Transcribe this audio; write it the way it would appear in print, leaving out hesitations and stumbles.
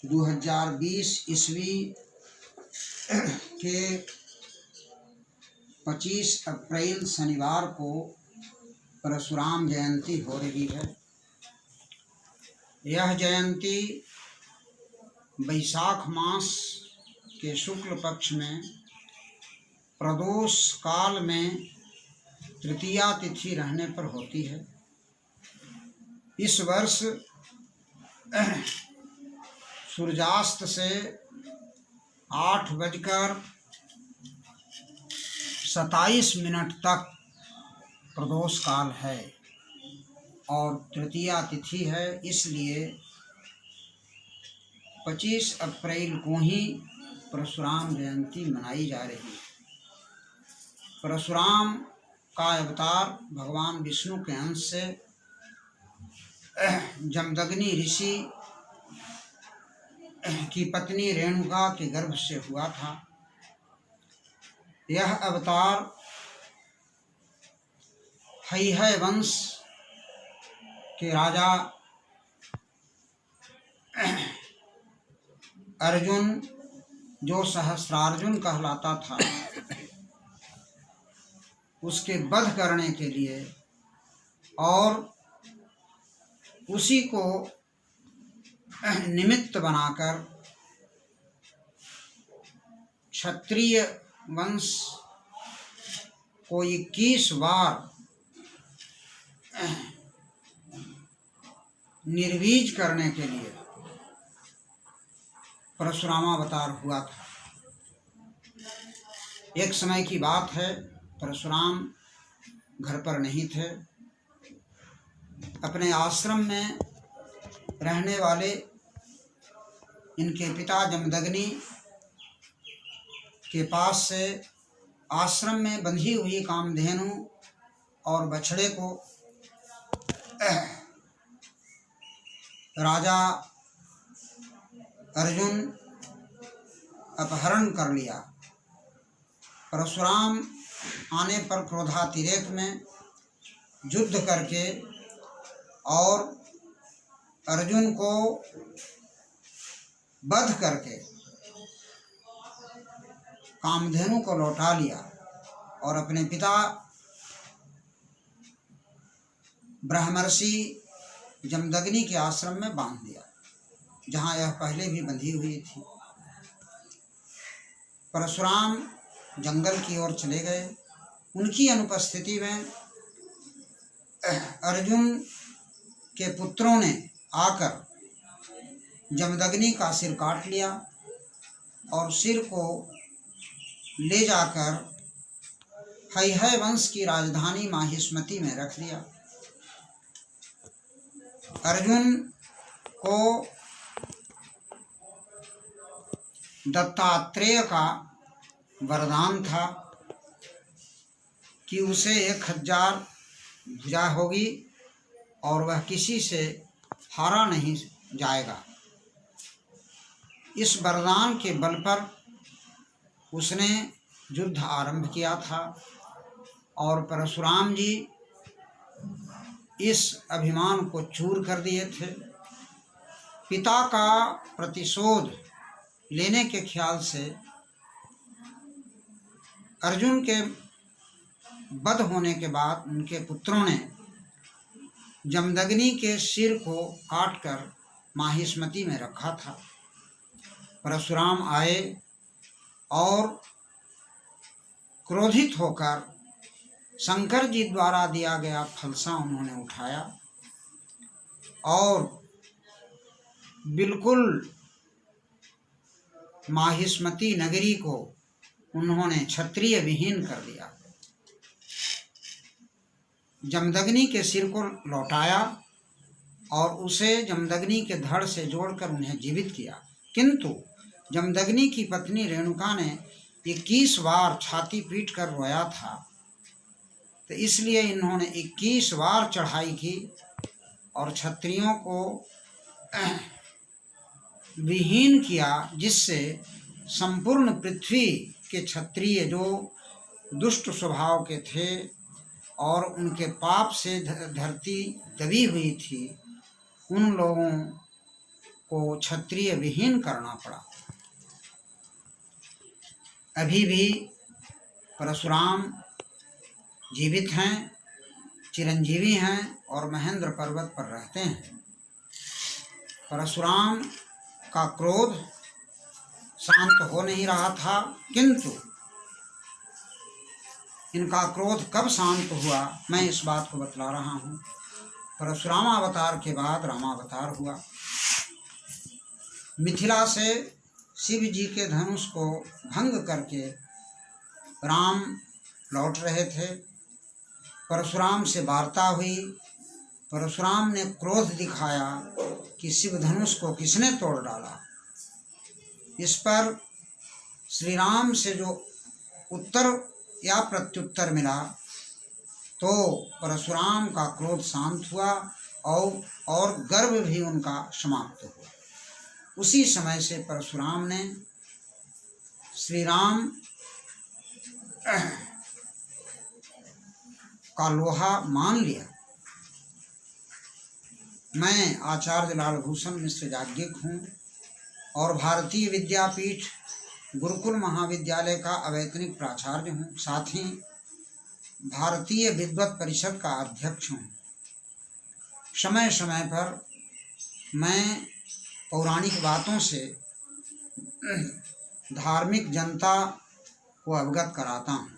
2020 ईस्वी के 25 अप्रैल शनिवार को परशुराम जयंती हो रही है। यह जयंती वैशाख मास के शुक्ल पक्ष में प्रदोष काल में तृतीया तिथि रहने पर होती है। इस वर्ष सूर्यास्त से 8:27 तक प्रदोष काल है और तृतीया तिथि है, इसलिए 25 अप्रैल को ही परशुराम जयंती मनाई जा रही है। परशुराम का अवतार भगवान विष्णु के अंश से जमदग्नि ऋषि की पत्नी रेणुका के गर्भ से हुआ था। यह अवतार हैहय वंश के राजा अर्जुन, जो सहस्त्रार्जुन कहलाता था, उसके वध करने के लिए और उसी को निमित्त बनाकर क्षत्रिय वंश को 21 बार निर्वीज करने के लिए परशुरामावतार हुआ था। एक समय की बात है, परशुराम घर पर नहीं थे। अपने आश्रम में रहने वाले इनके पिता जमदग्नि के पास से आश्रम में बंधी हुई कामधेनु और बछड़े को राजा अर्जुन अपहरण कर लिया। परशुराम आने पर क्रोधातिरेक में युद्ध करके और अर्जुन को वध करके कामधेनु को लौटा लिया और अपने पिता ब्रह्मर्षि जमदग्नि के आश्रम में बांध दिया, जहाँ यह पहले भी बंधी हुई थी। परशुराम जंगल की ओर चले गए। उनकी अनुपस्थिति में अर्जुन के पुत्रों ने आकर जमदग्नि का सिर काट लिया और सिर को ले जाकर हैहय वंश की राजधानी माहिष्मति में रख दिया। अर्जुन को दत्तात्रेय का वरदान था कि उसे 1000 भुजा होगी और वह किसी से हारा नहीं जाएगा। इस वरदान के बल पर उसने युद्ध आरंभ किया था और परशुराम जी इस अभिमान को चूर कर दिए थे। पिता का प्रतिशोध लेने के ख्याल से अर्जुन के वध होने के बाद उनके पुत्रों ने जमदग्नि के सिर को काटकर माहिष्मति में रखा था। परशुराम आए और क्रोधित होकर शंकर जी द्वारा दिया गया फलसा उन्होंने उठाया और बिल्कुल माहिष्मति नगरी को उन्होंने क्षत्रिय विहीन कर दिया। जमदग्नि के सिर को लौटाया और उसे जमदग्नि के धड़ से जोड़कर उन्हें जीवित किया, किंतु जमदग्नि की पत्नी रेणुका ने 21 बार छाती पीट कर रोया था, तो इसलिए इन्होंने 21 बार चढ़ाई की और क्षत्रियों को विहीन किया, जिससे संपूर्ण पृथ्वी के क्षत्रिय जो दुष्ट स्वभाव के थे और उनके पाप से धरती दबी हुई थी, उन लोगों को क्षत्रिय विहीन करना पड़ा। अभी भी परशुराम जीवित हैं, चिरंजीवी हैं और महेंद्र पर्वत पर रहते हैं। परशुराम का क्रोध शांत हो नहीं रहा था, किंतु इनका क्रोध कब शांत हुआ, मैं इस बात को बतला रहा हूँ। परशुराम अवतार के बाद रामावतार हुआ। मिथिला से शिव जी के धनुष को भंग करके राम लौट रहे थे। परशुराम से वार्ता हुई। परशुराम ने क्रोध दिखाया कि शिव धनुष को किसने तोड़ डाला। इस पर श्री राम से जो उत्तर या प्रत्युत्तर मिला तो परशुराम का क्रोध शांत हुआ और गर्व भी उनका समाप्त हुआ। उसी समय से परशुराम ने श्री राम का लोहा मान लिया। मैं आचार्य लालभूषण मिश्र याज्ञिक हूँ और भारतीय विद्यापीठ गुरुकुल महाविद्यालय का अवैतनिक प्राचार्य हूँ, साथ ही भारतीय विद्वत परिषद का अध्यक्ष हूँ। समय समय पर मैं पौराणिक बातों से धार्मिक जनता को अवगत कराता हूँ।